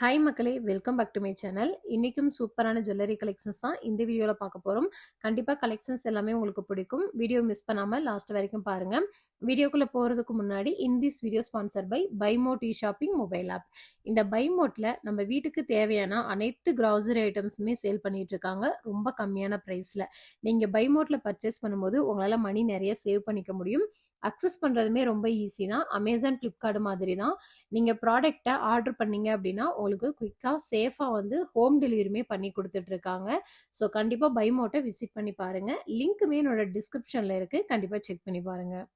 Hi மக்களே, welcome back to my channel. இன்னைக்கும் சூப்பரான ஜுவல்லரி கலெக்ஷன்ஸ் தான் இந்த வீடியோவில் பார்க்க போகிறோம். கண்டிப்பாக கலெக்ஷன்ஸ் எல்லாமே உங்களுக்கு பிடிக்கும். வீடியோ மிஸ் பண்ணாமல் லாஸ்ட் வரைக்கும் பாருங்கள். வீடியோக்குள்ளே போகிறதுக்கு முன்னாடி this video sponsor by BuyMote shopping mobile app. இந்த BuyMoteல நம்ம வீட்டுக்கு தேவையான அனைத்து கிராசரி ஐட்டம்ஸுமே சேல் பண்ணிட்டு இருக்காங்க ரொம்ப கம்மியான ப்ரைஸில். நீங்கள் BuyMoteல பர்ச்சேஸ் பண்ணும்போது உங்களால் மணி நிறைய சேவ் பண்ணிக்க முடியும். அக்சஸ் பண்ணுறதுமே ரொம்ப ஈஸி தான். அமேசான், ஃப்ளிப்கார்ட் மாதிரி தான். நீங்கள் ப்ராடக்டை ஆர்டர் பண்ணீங்க அப்படின்னா உங்களுக்கு குயிக்காக சேஃபாக ஹோம் டெலிவரியுமே பண்ணி கொடுத்துட்ருக்காங்க. ஸோ கண்டிப்பாக BuyMote விசிட் பண்ணி பாருங்கள். லிங்க்குமே என்னோட டிஸ்கிரிப்ஷனில் இருக்குது. கண்டிப்பாக செக் பண்ணி பாருங்கள்.